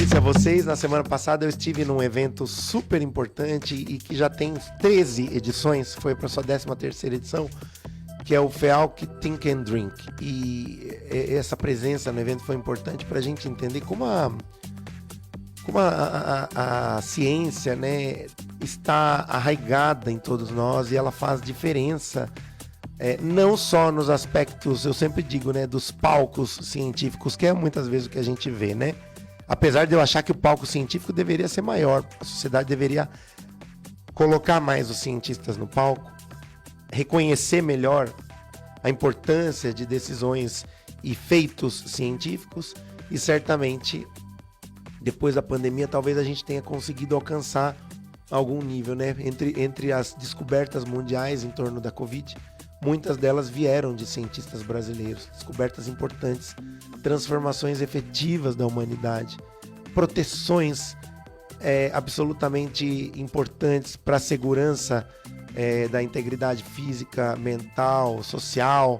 disse a vocês, na semana passada eu estive num evento super importante e que já tem 13 edições, foi para sua 13ª edição, que é o FEALC Think and Drink. E essa presença no evento foi importante para a gente entender como a ciência, né, está arraigada em todos nós e ela faz diferença, não só nos aspectos, eu sempre digo, né, dos palcos científicos, que é muitas vezes o que a gente vê, né? Apesar de eu achar que o palco científico deveria ser maior, a sociedade deveria colocar mais os cientistas no palco, reconhecer melhor a importância de decisões e feitos científicos, e certamente depois da pandemia talvez a gente tenha conseguido alcançar algum nível, né? Entre as descobertas mundiais em torno da Covid, muitas delas vieram de cientistas brasileiros, descobertas importantes, transformações efetivas da humanidade, proteções absolutamente importantes para a segurança da integridade física, mental, social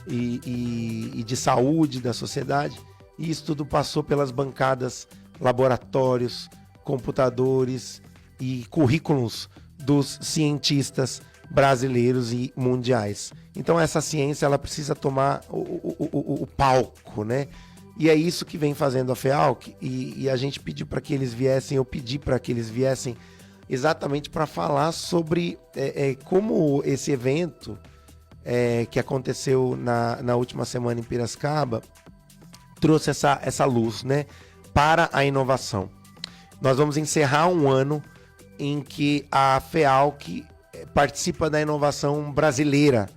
e de saúde da sociedade. E isso tudo passou pelas bancadas, laboratórios, computadores e currículos dos cientistas brasileiros e mundiais. Então essa ciência ela precisa tomar o palco, né? E é isso que vem fazendo a FEALC, e a gente pediu para que eles viessem, eu pedi para que eles viessem exatamente para falar sobre como esse evento que aconteceu na última semana em Piracicaba trouxe essa luz, né, para a inovação. Nós vamos encerrar um ano em que a FEALC participa da inovação brasileira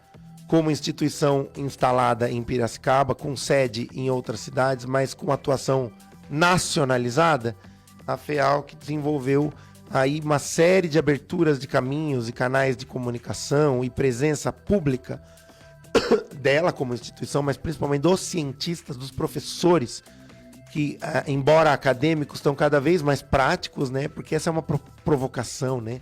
como instituição instalada em Piracicaba, com sede em outras cidades, mas com atuação nacionalizada. A FEALC desenvolveu aí uma série de aberturas de caminhos e canais de comunicação e presença pública dela como instituição, mas principalmente dos cientistas, dos professores, que, embora acadêmicos, estão cada vez mais práticos, né? Porque essa é uma provocação, né?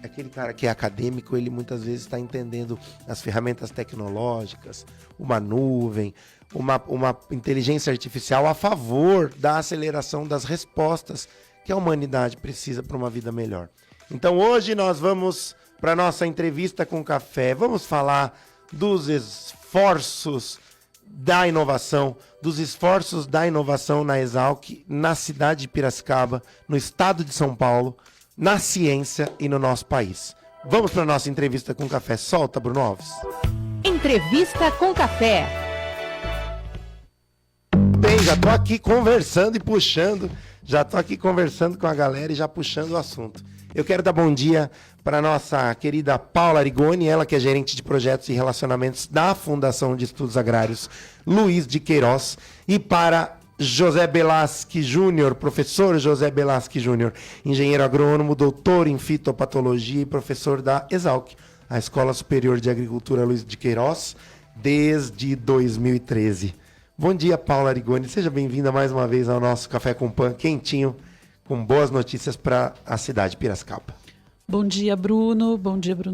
Aquele cara que é acadêmico, ele muitas vezes está entendendo as ferramentas tecnológicas, uma nuvem, uma inteligência artificial a favor da aceleração das respostas que a humanidade precisa para uma vida melhor. Então hoje nós vamos para a nossa entrevista com café, vamos falar dos esforços da inovação, na Exalc, na cidade de Piracicaba, no estado de São Paulo, na ciência e no nosso país. Vamos para a nossa entrevista com café. Solta, Bruno Alves. Entrevista com café. Bem, já tô aqui conversando e puxando, já tô aqui conversando com a galera e já puxando o assunto. Eu quero dar bom dia para nossa querida Paula Arigoni, ela que é gerente de projetos e relacionamentos da Fundação de Estudos Agrários Luiz de Queiroz, e para José Belasque Júnior, professor José Belasque Júnior, engenheiro agrônomo, doutor em fitopatologia e professor da Exalc, a Escola Superior de Agricultura Luiz de Queiroz, desde 2013. Bom dia, Paula Arigoni, seja bem-vinda mais uma vez ao nosso Café com Pan, quentinho, com boas notícias para a cidade de Piracicaba. Bom dia, Bruno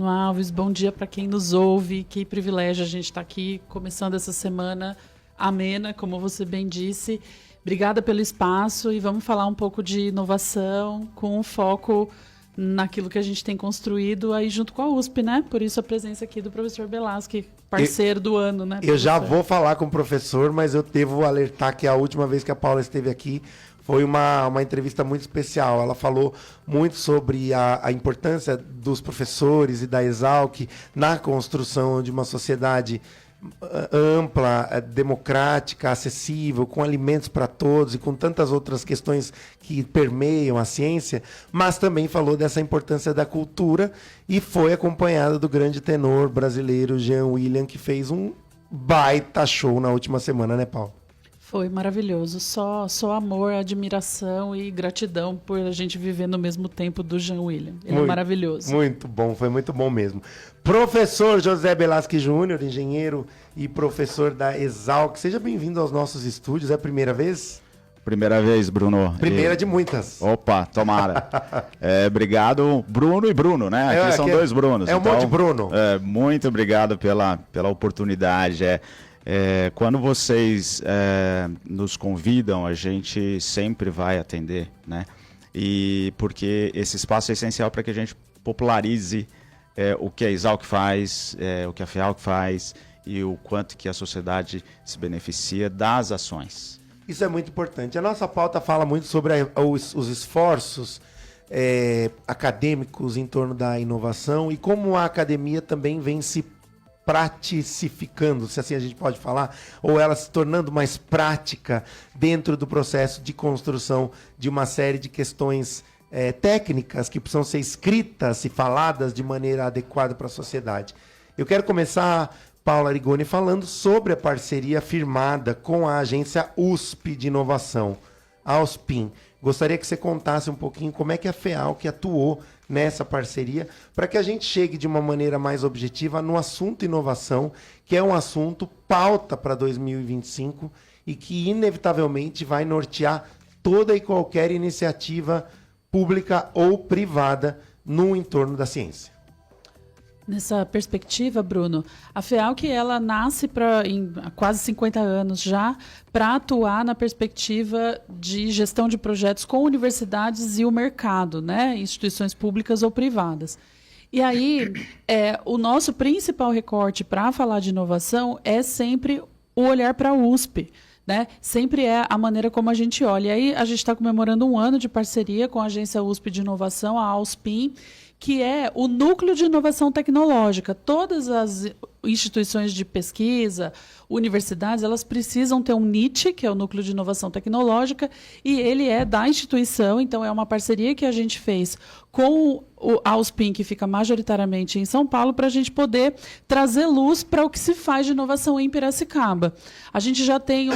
Alves, bom dia para quem nos ouve, que privilégio a gente estar aqui, começando essa semana amena, como você bem disse. Obrigada pelo espaço e vamos falar um pouco de inovação com um foco naquilo que a gente tem construído aí junto com a USP, né? Por isso a presença aqui do professor Belasque, parceiro do ano, né? Eu já vou falar com o professor, mas eu devo alertar que a última vez que a Paula esteve aqui foi uma entrevista muito especial. Ela falou muito sobre a importância dos professores e da Exalc na construção de uma sociedade ampla, democrática, acessível, com alimentos para todos e com tantas outras questões que permeiam a ciência, mas também falou dessa importância da cultura e foi acompanhada do grande tenor brasileiro Jean William, que fez um baita show na última semana, né, Paulo? Foi maravilhoso, só amor, admiração e gratidão por a gente viver no mesmo tempo do Jean William. Ele é maravilhoso. Muito bom, foi muito bom mesmo. Professor José Belasque Júnior, engenheiro e professor da Exalc, seja bem-vindo aos nossos estúdios, é a primeira vez? Primeira vez, Bruno. Primeira de muitas. Opa, tomara. Obrigado, Bruno e Bruno, né? Aqui são dois Brunos. É um monte de Bruno. Muito obrigado pela oportunidade. Quando vocês nos convidam, a gente sempre vai atender, né? E porque esse espaço é essencial para que a gente popularize o que a Exalc faz, o que a FEALC faz e o quanto que a sociedade se beneficia das ações. Isso é muito importante. A nossa pauta fala muito sobre os esforços acadêmicos em torno da inovação e como a academia também vem se pratificando, se assim a gente pode falar, ou ela se tornando mais prática dentro do processo de construção de uma série de questões técnicas que precisam ser escritas e faladas de maneira adequada para a sociedade. Eu quero começar, Paula Arigoni, falando sobre a parceria firmada com a agência USP de Inovação, a USPIN. Gostaria que você contasse um pouquinho como é que a FEALC atuou nessa parceria, para que a gente chegue de uma maneira mais objetiva no assunto inovação, que é um assunto pauta para 2025 e que inevitavelmente vai nortear toda e qualquer iniciativa pública ou privada no entorno da ciência. Nessa perspectiva, Bruno, a FEALC ela nasce há quase 50 anos já para atuar na perspectiva de gestão de projetos com universidades e o mercado, né? Instituições públicas ou privadas. E aí, o nosso principal recorte para falar de inovação é sempre o olhar para a USP. Né? Sempre é a maneira como a gente olha. E aí a gente está comemorando 1 ano de parceria com a agência USP de Inovação, a AUSPIN, que é o núcleo de inovação tecnológica. Todas as instituições de pesquisa, universidades, elas precisam ter um NIT, que é o núcleo de inovação tecnológica, e ele é da instituição, então é uma parceria que a gente fez com a USPIN, que fica majoritariamente em São Paulo, para a gente poder trazer luz para o que se faz de inovação em Piracicaba. A gente já tem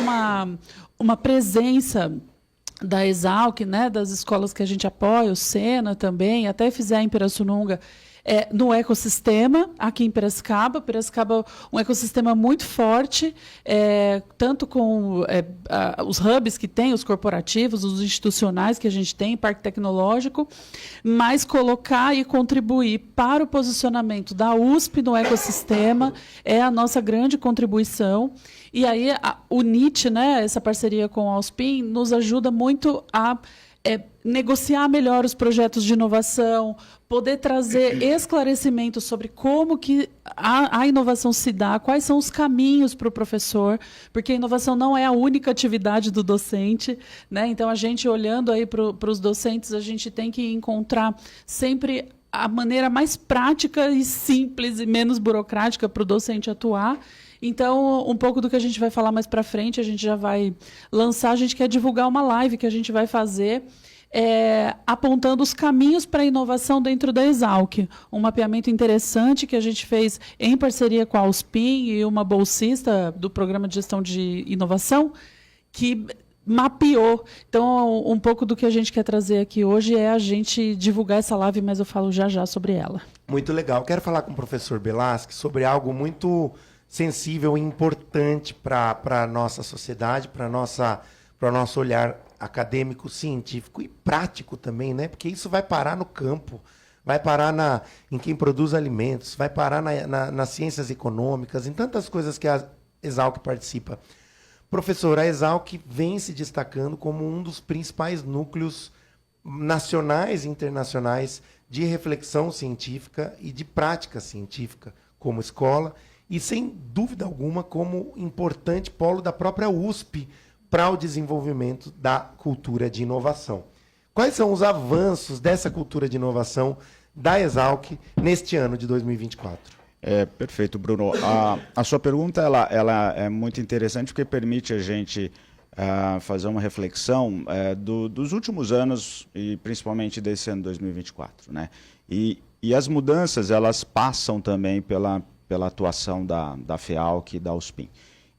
uma presença da Exalc, né, das escolas que a gente apoia, o Sena também, até fizer em Pirassununga, no ecossistema, aqui em Piracicaba. Piracicaba um ecossistema muito forte, tanto com os hubs que tem, os corporativos, os institucionais que a gente tem, parque tecnológico, mas colocar e contribuir para o posicionamento da USP no ecossistema é a nossa grande contribuição. E aí o NIT, né, essa parceria com a USPIN, nos ajuda muito a negociar melhor os projetos de inovação, poder trazer esclarecimentos sobre como que a inovação se dá, quais são os caminhos para o professor, porque a inovação não é a única atividade do docente, né? Então, a gente olhando aí para os docentes, a gente tem que encontrar sempre a maneira mais prática e simples e menos burocrática para o docente atuar. Então, um pouco do que a gente vai falar mais para frente, a gente já vai lançar, a gente quer divulgar uma live que a gente vai fazer apontando os caminhos para a inovação dentro da Exalc. Um mapeamento interessante que a gente fez em parceria com a USPIN e uma bolsista do Programa de Gestão de Inovação, que mapeou. Então, um pouco do que a gente quer trazer aqui hoje é a gente divulgar essa live, mas eu falo já sobre ela. Muito legal. Quero falar com o professor Belasque sobre algo muito sensível e importante para a nossa sociedade, para o nosso olhar acadêmico, científico e prático também, né? Porque isso vai parar no campo, vai parar em quem produz alimentos, vai parar nas ciências econômicas, em tantas coisas que a Exalc participa. Professor, a Exalc vem se destacando como um dos principais núcleos nacionais e internacionais de reflexão científica e de prática científica como escola, e, sem dúvida alguma, como importante polo da própria USP para o desenvolvimento da cultura de inovação. Quais são os avanços dessa cultura de inovação da Exalc neste ano de 2024? Perfeito, Bruno. A sua pergunta ela é muito interessante porque permite a gente fazer uma reflexão dos últimos anos e principalmente desse ano 2024, né? E as mudanças elas passam também pela atuação da FEALC e da USPIN.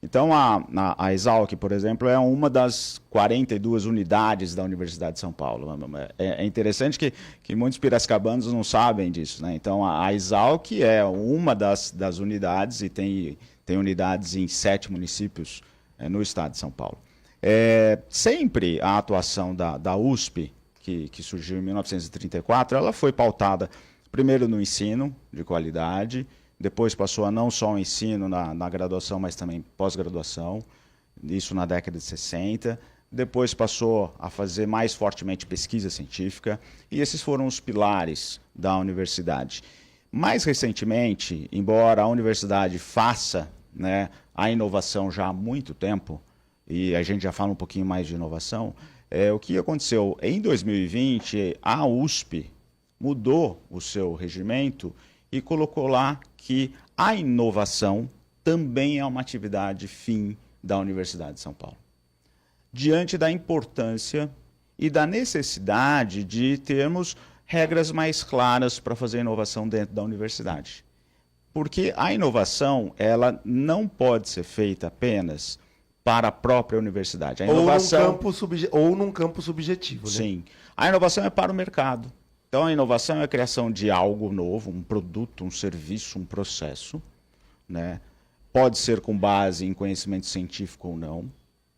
Então, a Exalc, por exemplo, é uma das 42 unidades da Universidade de São Paulo. É interessante que muitos piracicabanos não sabem disso, né? Então, a Exalc é uma das unidades e tem unidades em 7 municípios no estado de São Paulo. Sempre a atuação da USP, que surgiu em 1934, ela foi pautada primeiro no ensino de qualidade, depois passou a não só o ensino na graduação, mas também pós-graduação, isso na década de 60. Depois passou a fazer mais fortemente pesquisa científica, e esses foram os pilares da universidade. Mais recentemente, embora a universidade faça, né, a inovação já há muito tempo, e a gente já fala um pouquinho mais de inovação, o que aconteceu? Em 2020, a USP mudou o seu regimento e colocou lá que a inovação também é uma atividade fim da Universidade de São Paulo. Diante da importância e da necessidade de termos regras mais claras para fazer inovação dentro da universidade. Porque a inovação, ela não pode ser feita apenas para a própria universidade. A inovação, ou num campo subjetivo. Né? Sim. A inovação é para o mercado. Então, a inovação é a criação de algo novo, um produto, um serviço, um processo, né? Pode ser com base em conhecimento científico ou não,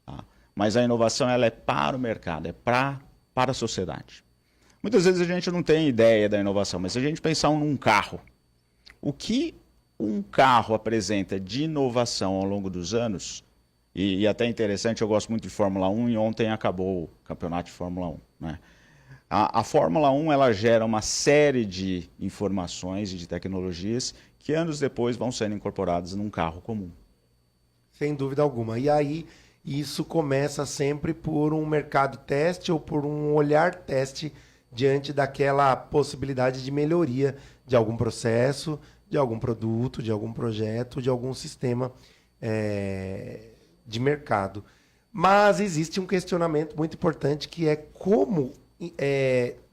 tá? Mas a inovação ela é para o mercado, é para a sociedade. Muitas vezes a gente não tem ideia da inovação, mas se a gente pensar num carro, o que um carro apresenta de inovação ao longo dos anos, e até interessante, eu gosto muito de Fórmula 1 e ontem acabou o campeonato de Fórmula 1, né? A Fórmula 1 ela gera uma série de informações e de tecnologias que anos depois vão sendo incorporadas num carro comum. Sem dúvida alguma. E aí, isso começa sempre por um mercado teste ou por um olhar teste diante daquela possibilidade de melhoria de algum processo, de algum produto, de algum projeto, de algum sistema de mercado. Mas existe um questionamento muito importante que é como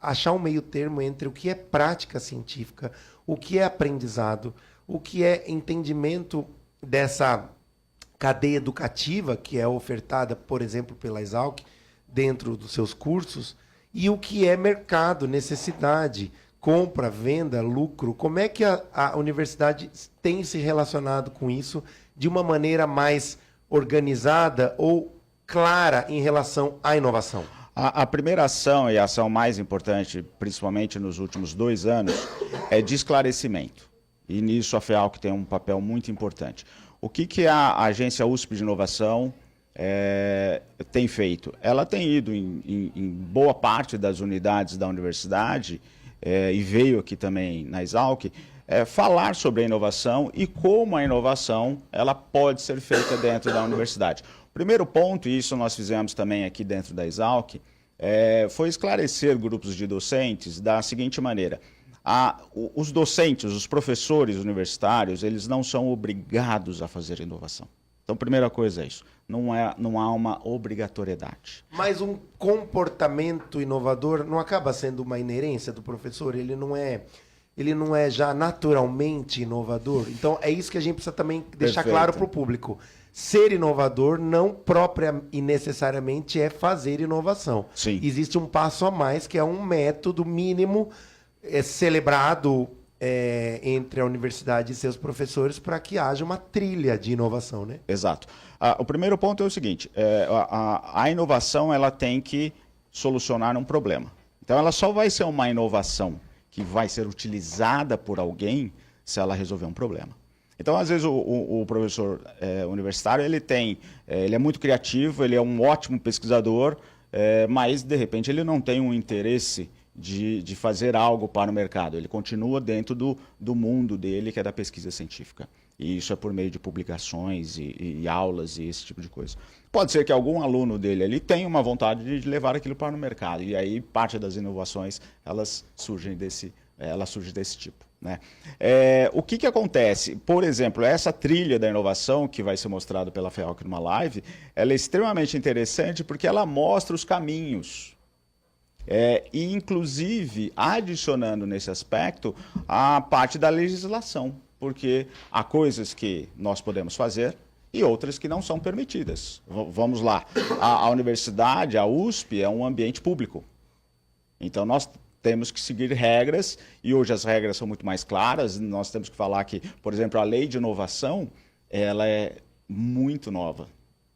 achar um meio termo entre o que é prática científica, o que é aprendizado, o que é entendimento dessa cadeia educativa que é ofertada, por exemplo, pela Exalc, dentro dos seus cursos, e o que é mercado, necessidade, compra, venda, lucro. Como é que a universidade tem se relacionado com isso de uma maneira mais organizada ou clara em relação à inovação? A primeira ação e a ação mais importante, principalmente nos últimos 2 anos, é de esclarecimento. E nisso a FEALC tem um papel muito importante. O que a Agência USP de Inovação tem feito? Ela tem ido em boa parte das unidades da universidade, e veio aqui também na Exalc, falar sobre a inovação e como a inovação ela pode ser feita dentro da universidade. O primeiro ponto, e isso nós fizemos também aqui dentro da Exalc, foi esclarecer grupos de docentes da seguinte maneira. Os docentes, os professores universitários, eles não são obrigados a fazer inovação. Então, primeira coisa é isso. Não há uma obrigatoriedade. Mas um comportamento inovador não acaba sendo uma inerência do professor? Ele não é já naturalmente inovador? Então, é isso que a gente precisa também deixar claro para o público. Ser inovador não própria e necessariamente é fazer inovação. Sim. Existe um passo a mais, que é um método mínimo celebrado entre a universidade e seus professores para que haja uma trilha de inovação, né? Exato. O primeiro ponto é o seguinte, a inovação ela tem que solucionar um problema. Então ela só vai ser uma inovação que vai ser utilizada por alguém se ela resolver um problema. Então, às vezes, o professor universitário ele é muito criativo, ele é um ótimo pesquisador, mas, de repente, ele não tem um interesse de fazer algo para o mercado. Ele continua dentro do mundo dele, que é da pesquisa científica. E isso é por meio de publicações e aulas e esse tipo de coisa. Pode ser que algum aluno dele ali tenha uma vontade de levar aquilo para o mercado. E aí, parte das inovações, elas surgem desse tipo. Né? O que acontece? Por exemplo, essa trilha da inovação que vai ser mostrada pela FEALC numa live, ela é extremamente interessante porque ela mostra os caminhos. E, inclusive, adicionando nesse aspecto a parte da legislação, porque há coisas que nós podemos fazer e outras que não são permitidas. Vamos lá, a universidade, a USP, é um ambiente público. Então, nós temos que seguir regras, e hoje as regras são muito mais claras. Nós temos que falar que, por exemplo, a lei de inovação, ela é muito nova.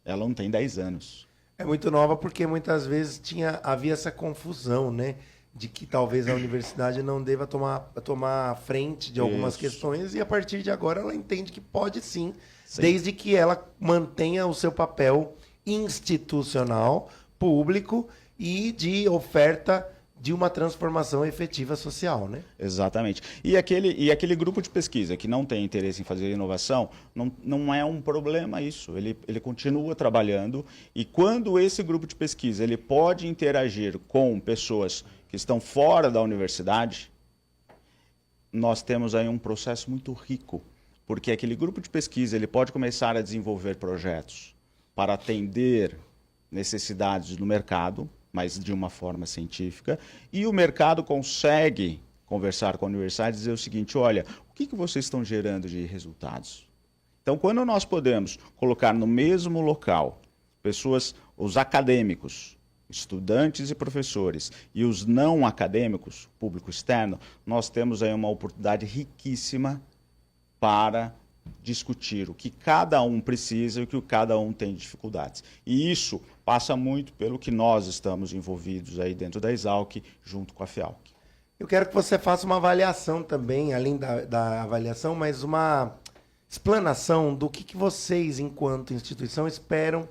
Ela não tem 10 anos. É muito nova porque muitas vezes havia essa confusão, né? de que talvez a universidade não deva tomar frente de algumas questões, e a partir de agora ela entende que pode sim, desde que ela mantenha o seu papel institucional, público e de oferta de uma transformação efetiva social, né? Exatamente. E aquele grupo de pesquisa que não tem interesse em fazer inovação, não é um problema isso. Ele continua trabalhando, e quando esse grupo de pesquisa ele pode interagir com pessoas que estão fora da universidade, nós temos aí um processo muito rico, porque aquele grupo de pesquisa ele pode começar a desenvolver projetos para atender necessidades no mercado, mas de uma forma científica, e o mercado consegue conversar com a universidade e dizer o seguinte: olha, o que vocês estão gerando de resultados? Então, quando nós podemos colocar no mesmo local pessoas, os acadêmicos, estudantes e professores, e os não acadêmicos, público externo, nós temos aí uma oportunidade riquíssima para discutir o que cada um precisa e o que cada um tem de dificuldades. E isso passa muito pelo que nós estamos envolvidos aí dentro da Exalc, junto com a FIALC. Eu quero que você faça uma avaliação também, além da avaliação, mas uma explanação do que vocês, enquanto instituição, esperam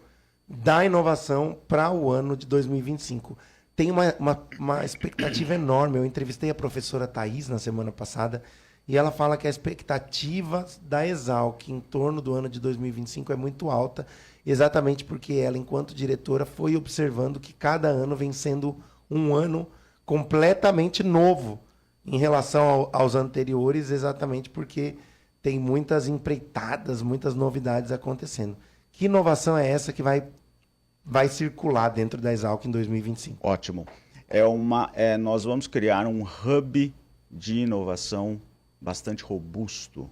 da inovação para o ano de 2025. Tem uma expectativa enorme. Eu entrevistei a professora Thais na semana passada, e ela fala que a expectativa da Exalc em torno do ano de 2025 é muito alta, exatamente porque ela, enquanto diretora, foi observando que cada ano vem sendo um ano completamente novo em relação aos anteriores, exatamente porque tem muitas empreitadas, muitas novidades acontecendo. Que inovação é essa que vai circular dentro da Exalc em 2025? Ótimo. Nós vamos criar um hub de inovação bastante robusto,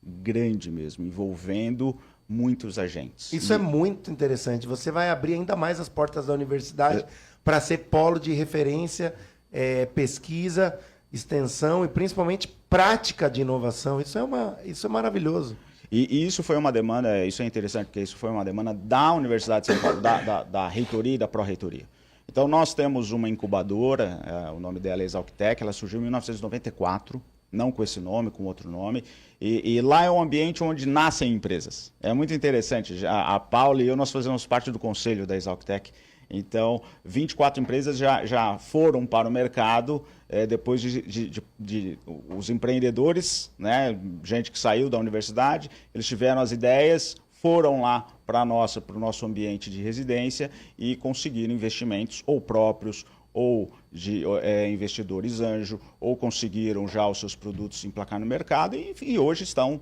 grande mesmo, envolvendo muitos agentes. Isso é muito interessante. Você vai abrir ainda mais as portas da universidade para ser polo de referência, pesquisa, extensão e principalmente prática de inovação. Isso é maravilhoso. E isso foi uma demanda, isso é interessante, porque isso foi uma demanda da Universidade de São Paulo, da reitoria e da pró-reitoria. Então, nós temos uma incubadora, o nome dela é ExalcTech, ela surgiu em 1994, não com esse nome, com outro nome, e lá é um ambiente onde nascem empresas. É muito interessante, a Paula e eu, nós fazemos parte do conselho da ExalcTech, então 24 empresas já foram para o mercado, depois de os empreendedores, né, gente que saiu da universidade, eles tiveram as ideias, foram lá para o nosso ambiente de residência e conseguiram investimentos ou próprios ou de investidores anjo, ou conseguiram já os seus produtos emplacar no mercado e hoje estão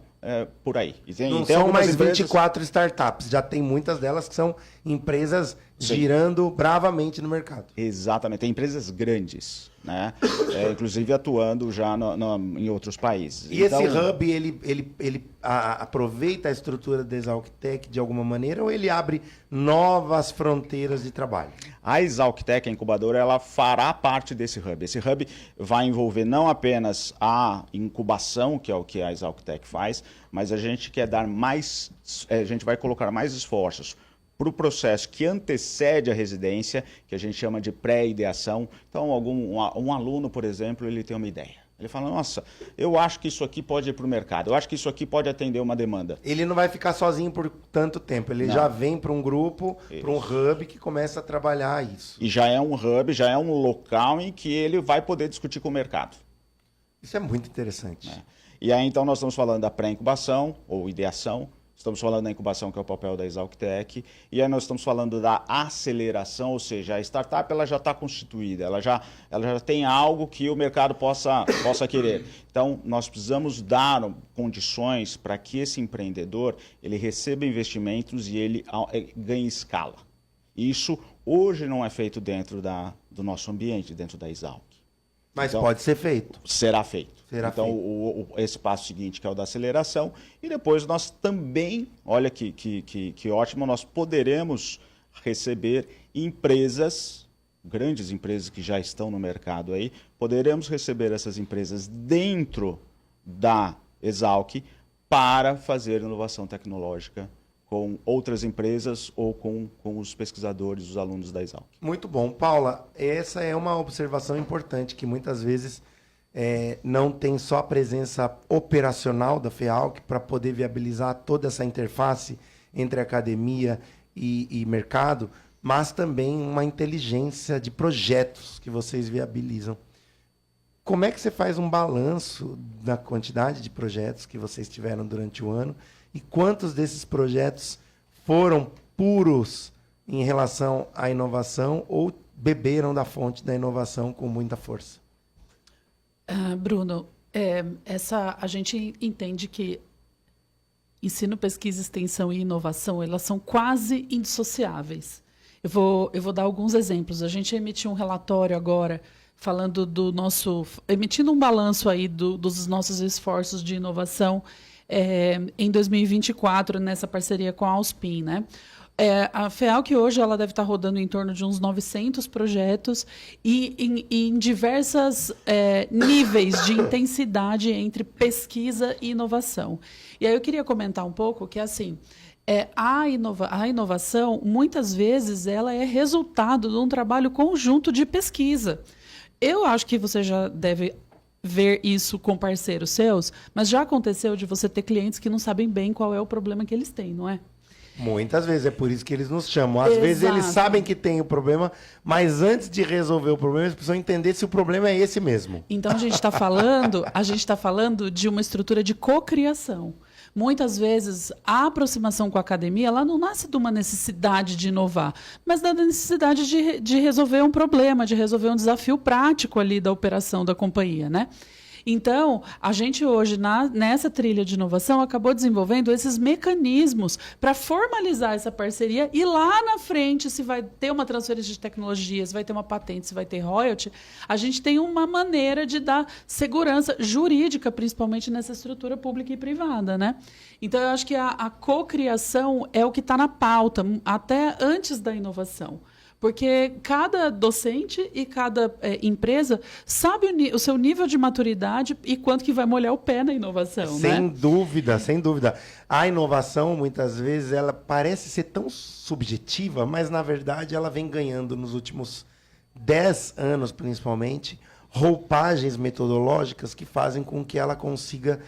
por aí. Não são mais 24 startups, já tem muitas delas que são empresas girando bravamente no mercado. Exatamente, tem empresas grandes, né? Inclusive atuando já em outros países. E então, esse hub, ele aproveita a estrutura da ExalcTech de alguma maneira, ou ele abre novas fronteiras de trabalho? A ExalcTech, a incubadora, ela fará parte desse hub. Esse hub vai envolver não apenas a incubação, que é o que a ExalcTech faz, mas a gente quer dar mais, a gente vai colocar mais esforços para o processo que antecede a residência, que a gente chama de pré-ideação. Então, um aluno, por exemplo, ele tem uma ideia. Ele fala, nossa, eu acho que isso aqui pode ir para o mercado, eu acho que isso aqui pode atender uma demanda. Ele não vai ficar sozinho por tanto tempo, ele já vem para um grupo, para um hub que começa a trabalhar isso. E já é um hub, já é um local em que ele vai poder discutir com o mercado. Isso é muito interessante. E aí, então, nós estamos falando da pré-incubação ou ideação, estamos falando da incubação, que é o papel da ExalcTech, e aí nós estamos falando da aceleração, ou seja, a startup ela já está constituída, ela já tem algo que o mercado possa querer. Então, nós precisamos dar condições para que esse empreendedor ele receba investimentos e ele ganhe escala. Isso hoje não é feito dentro do nosso ambiente, dentro da Exalc. Mas então, pode ser feito. Será feito. Esse passo seguinte, que é o da aceleração. E depois nós também, olha que ótimo, nós poderemos receber empresas, grandes empresas que já estão no mercado aí, poderemos receber essas empresas dentro da Exalc para fazer inovação tecnológica com outras empresas ou com os pesquisadores, os alunos da Exalc. Muito bom. Paula, essa é uma observação importante que muitas vezes não tem só a presença operacional da FEALC para poder viabilizar toda essa interface entre academia e mercado, mas também uma inteligência de projetos que vocês viabilizam. Como é que você faz um balanço da quantidade de projetos que vocês tiveram durante o ano e quantos desses projetos foram puros em relação à inovação ou beberam da fonte da inovação com muita força? Bruno, a gente entende que ensino, pesquisa, extensão e inovação, elas são quase indissociáveis. Eu vou dar alguns exemplos. A gente emitiu um relatório agora falando emitindo um balanço aí dos nossos esforços de inovação em 2024, nessa parceria com a Alspin, né? A FEALC hoje ela deve estar rodando em torno de uns 900 projetos e em diversos níveis de intensidade entre pesquisa e inovação. E aí eu queria comentar um pouco que, assim, a inovação, muitas vezes, ela é resultado de um trabalho conjunto de pesquisa. Eu acho que você já deve ver isso com parceiros seus, mas já aconteceu de você ter clientes que não sabem bem qual é o problema que eles têm, não é? Muitas vezes, é por isso que eles nos chamam. Às vezes eles sabem que tem o problema, mas antes de resolver o problema, eles precisam entender se o problema é esse mesmo. Então a gente está falando de uma estrutura de cocriação. Muitas vezes, a aproximação com a academia ela não nasce de uma necessidade de inovar, mas da necessidade de resolver um problema, de resolver um desafio prático ali da operação da companhia, né? Então, a gente hoje, nessa trilha de inovação, acabou desenvolvendo esses mecanismos para formalizar essa parceria e lá na frente, se vai ter uma transferência de tecnologia, se vai ter uma patente, se vai ter royalty, a gente tem uma maneira de dar segurança jurídica, principalmente nessa estrutura pública e privada, né? Então, eu acho que a cocriação é o que está na pauta, até antes da inovação. Porque cada docente e cada empresa sabe o seu nível de maturidade e quanto que vai molhar o pé na inovação. Sem dúvida, sem dúvida. A inovação, muitas vezes, ela parece ser tão subjetiva, mas, na verdade, ela vem ganhando nos últimos 10 anos, principalmente, roupagens metodológicas que fazem com que ela consiga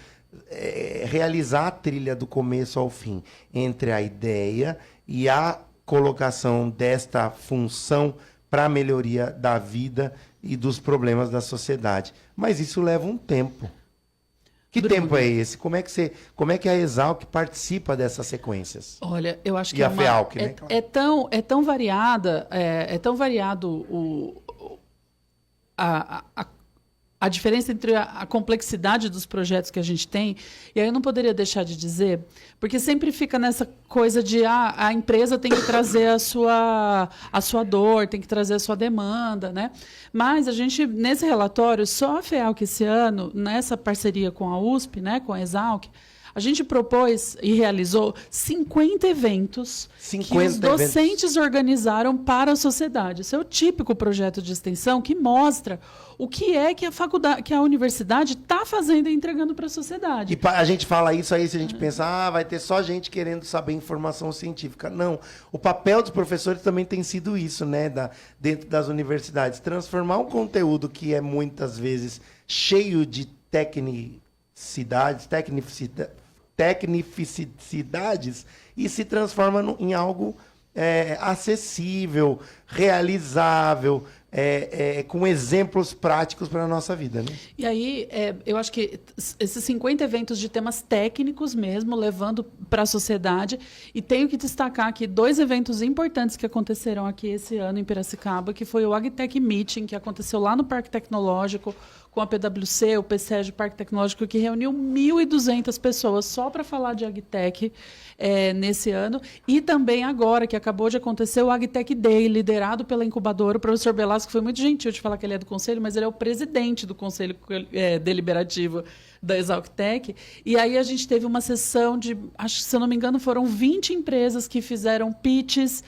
realizar a trilha do começo ao fim, entre a ideia e a colocação desta função para a melhoria da vida e dos problemas da sociedade. Mas isso leva um tempo. Que Bruno, tempo é esse? Como é que a Exalc participa dessas sequências? Olha, eu acho que a FEALC, né? é tão variada, é tão variado a diferença entre a complexidade dos projetos que a gente tem, e aí eu não poderia deixar de dizer, porque sempre fica nessa coisa de a empresa tem que trazer a sua dor, tem que trazer a sua demanda, né? Mas a gente, nesse relatório, só a FEALC esse ano, nessa parceria com a USP, né, com a Exalc, a gente propôs e realizou 50 eventos que os docentes organizaram para a sociedade. Esse é o típico projeto de extensão que mostra o que é que a universidade está fazendo e entregando para a sociedade. E a gente fala isso aí, se a gente pensar, vai ter só gente querendo saber informação científica. Não. O papel dos professores também tem sido isso, né? Dentro das universidades. Transformar um conteúdo que é muitas vezes cheio de tecnicidades e se transforma em algo acessível, realizável, com exemplos práticos para a nossa vida, né? E aí, eu acho que esses 50 eventos de temas técnicos mesmo, levando para a sociedade, e tenho que destacar aqui 2 eventos importantes que aconteceram aqui esse ano em Piracicaba, que foi o AgTech Meeting, que aconteceu lá no Parque Tecnológico, com a PwC, o PSEG, o Parque Tecnológico, que reuniu 1.200 pessoas só para falar de AgTech nesse ano. E também agora, que acabou de acontecer, o AgTech Day, liderado pela incubadora. O professor Belasco foi muito gentil de falar que ele é do conselho, mas ele é o presidente do conselho deliberativo da ExalcTech. E aí a gente teve uma sessão de, acho que, se eu não me engano, foram 20 empresas que fizeram pitches,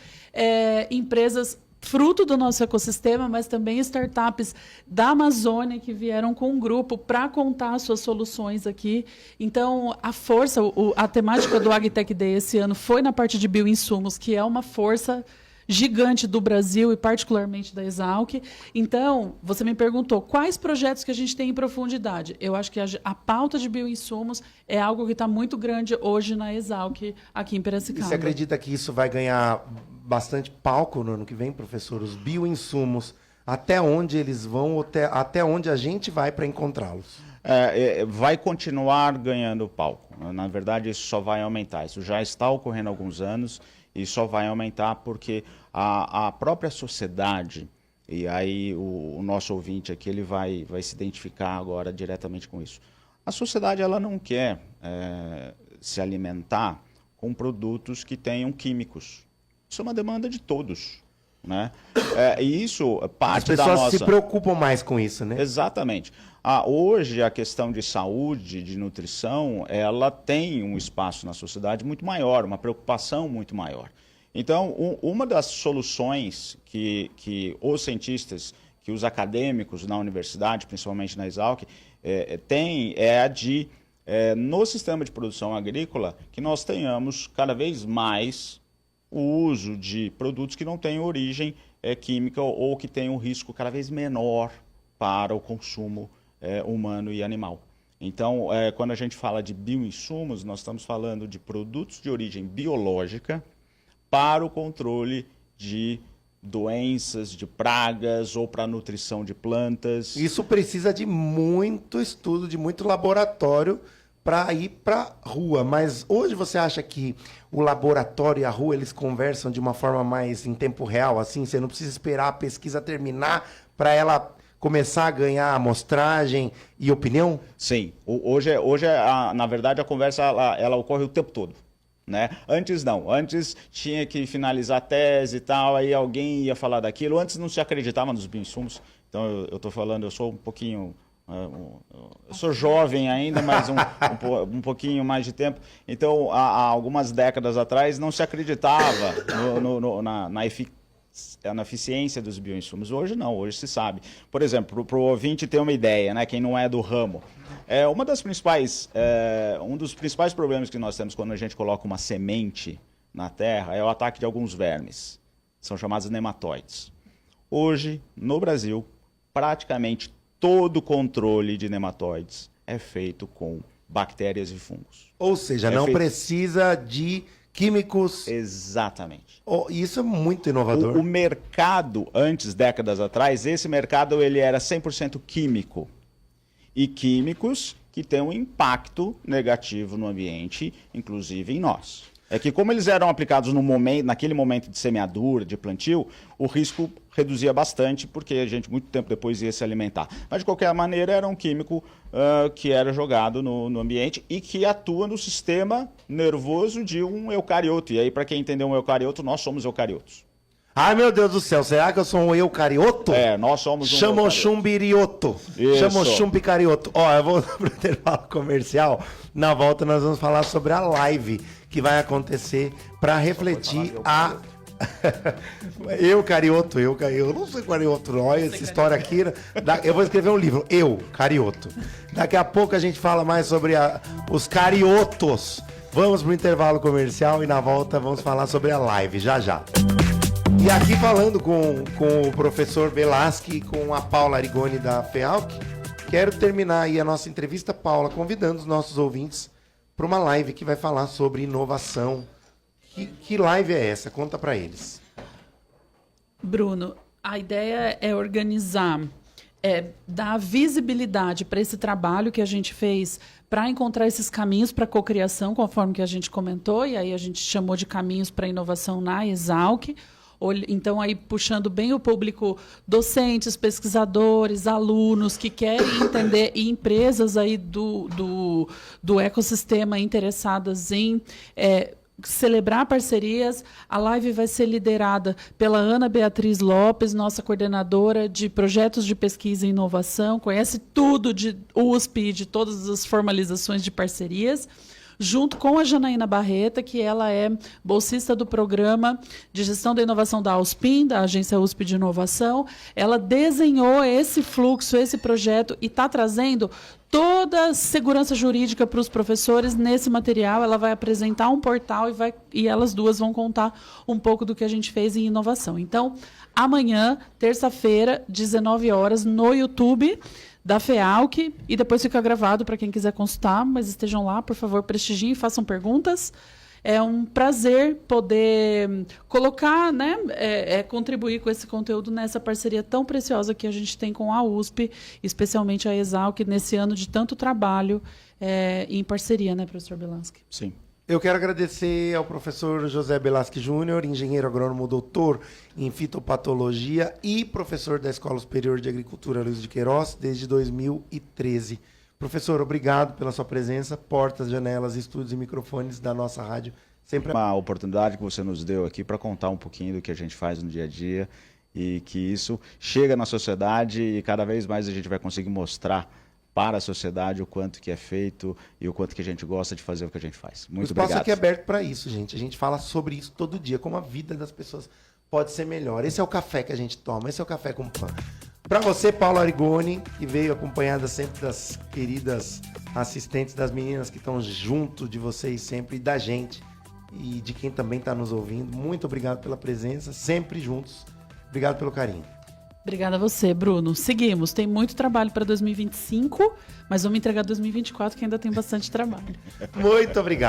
empresas fruto do nosso ecossistema, mas também startups da Amazônia que vieram com um grupo para contar suas soluções aqui. Então, a força, a temática do AgTech Day esse ano foi na parte de bioinsumos, que é uma força gigante do Brasil e particularmente da Exalc. Então, você me perguntou quais projetos que a gente tem em profundidade. Eu acho que a pauta de bioinsumos é algo que está muito grande hoje na Exalc, aqui em Piracicaba. E você acredita que isso vai ganhar bastante palco no ano que vem, professor? Os bioinsumos, até onde eles vão, até onde a gente vai para encontrá-los? Vai continuar ganhando palco. Na verdade, isso só vai aumentar. Isso já está ocorrendo há alguns anos e só vai aumentar porque a própria sociedade, e aí o nosso ouvinte aqui ele vai se identificar agora diretamente com isso. A sociedade ela não quer se alimentar com produtos que tenham químicos. Isso é uma demanda de todos, né? E isso parte da nossa... As pessoas se preocupam mais com isso, né? Exatamente. Hoje, a questão de saúde, de nutrição, ela tem um espaço na sociedade muito maior, uma preocupação muito maior. Então, uma das soluções que os cientistas, que os acadêmicos na universidade, principalmente na Exalc, têm é a de, no sistema de produção agrícola, que nós tenhamos cada vez mais o uso de produtos que não têm origem química ou que tenham um risco cada vez menor para o consumo humano e animal. Então, quando a gente fala de bioinsumos, nós estamos falando de produtos de origem biológica para o controle de doenças, de pragas ou para a nutrição de plantas. Isso precisa de muito estudo, de muito laboratório para ir para a rua. Mas hoje você acha que o laboratório e a rua eles conversam de uma forma mais em tempo real? Assim, você não precisa esperar a pesquisa terminar para ela começar a ganhar amostragem e opinião? Sim. Hoje na verdade, a conversa ela ocorre o tempo todo. Né? Antes não, antes tinha que finalizar a tese e tal, aí alguém ia falar daquilo, antes não se acreditava nos bioinsumos, então eu estou falando, eu sou um pouquinho, eu sou jovem ainda, mas um pouquinho mais de tempo, então há algumas décadas atrás não se acreditava na eficiência dos bioinsumos. Hoje não, hoje se sabe. Por exemplo, para o ouvinte ter uma ideia, né, quem não é do ramo, um dos principais problemas que nós temos quando a gente coloca uma semente na terra é o ataque de alguns vermes, são chamados nematóides. Hoje, no Brasil, praticamente todo o controle de nematóides é feito com bactérias e fungos. Ou seja, não precisa de químicos. Exatamente. Isso é muito inovador. O mercado, antes, décadas atrás, esse mercado ele era 100% químico. E químicos que têm um impacto negativo no ambiente, inclusive em nós. É que como eles eram aplicados naquele momento de semeadura, de plantio, o risco reduzia bastante, porque a gente muito tempo depois ia se alimentar. Mas, de qualquer maneira, era um químico que era jogado no ambiente e que atua no sistema nervoso de um eucarioto. E aí, para quem entendeu um eucarioto, nós somos eucariotos. Ai, meu Deus do céu, será que eu sou um eucarioto? Nós somos um Chamochumbirioto. Chamochumpicarioto. Eu vou para o intervalo comercial. Na volta nós vamos falar sobre a live que vai acontecer para refletir a... Eucarioto. Eu não sou carioto, não. Olha essa história aqui. Eu vou escrever um livro, Carioto. Daqui a pouco a gente fala mais sobre os cariotos. Vamos para o intervalo comercial e na volta vamos falar sobre a live, já. E aqui falando com o professor Velasque e com a Paula Arigoni da FEALC, quero terminar aí a nossa entrevista, Paula, convidando os nossos ouvintes para uma live que vai falar sobre inovação. Que live é essa? Conta para eles. Bruno, a ideia é organizar, dar visibilidade para esse trabalho que a gente fez para encontrar esses caminhos para a cocriação, conforme que a gente comentou, e aí a gente chamou de caminhos para a inovação na Exalc. Então, aí puxando bem o público, docentes, pesquisadores, alunos que querem entender, e empresas aí do ecossistema interessadas em celebrar parcerias. A live vai ser liderada pela Ana Beatriz Lopes, nossa coordenadora de projetos de pesquisa e inovação, conhece tudo de USP e de todas as formalizações de parcerias, junto com a Janaína Barreta, que ela é bolsista do Programa de Gestão da Inovação da AUSPIN, da Agência USP de Inovação. Ela desenhou esse fluxo, esse projeto, e está trazendo toda a segurança jurídica para os professores nesse material. Ela vai apresentar um portal e elas duas vão contar um pouco do que a gente fez em inovação. Então, amanhã, terça-feira, 19 horas, no YouTube da FEALC, e depois fica gravado para quem quiser consultar, mas estejam lá, por favor, prestigiem, façam perguntas. É um prazer poder colocar, né, contribuir com esse conteúdo nessa parceria tão preciosa que a gente tem com a USP, especialmente a Exalc, nesse ano de tanto trabalho em parceria, né, professor Belansky? Sim. Eu quero agradecer ao professor José Belansky Júnior, engenheiro agrônomo, doutor em fitopatologia e professor da Escola Superior de Agricultura Luiz de Queiroz desde 2013. Professor, obrigado pela sua presença. Portas, janelas, estúdios e microfones da nossa rádio. Sempre Uma oportunidade que você nos deu aqui para contar um pouquinho do que a gente faz no dia a dia e que isso chega na sociedade e cada vez mais a gente vai conseguir mostrar para a sociedade o quanto que é feito e o quanto que a gente gosta de fazer o que a gente faz. Muito obrigado. O espaço aqui é aberto para isso, gente. A gente fala sobre isso todo dia, como a vida das pessoas pode ser melhor. Esse é o café que a gente toma, esse é o café com pão. Para você, Paulo Arigoni, que veio acompanhada sempre das queridas assistentes, das meninas que estão junto de vocês sempre e da gente e de quem também está nos ouvindo. Muito obrigado pela presença, sempre juntos. Obrigado pelo carinho. Obrigada a você, Bruno. Seguimos. Tem muito trabalho para 2025, mas vamos entregar 2024, que ainda tem bastante trabalho. Muito obrigado.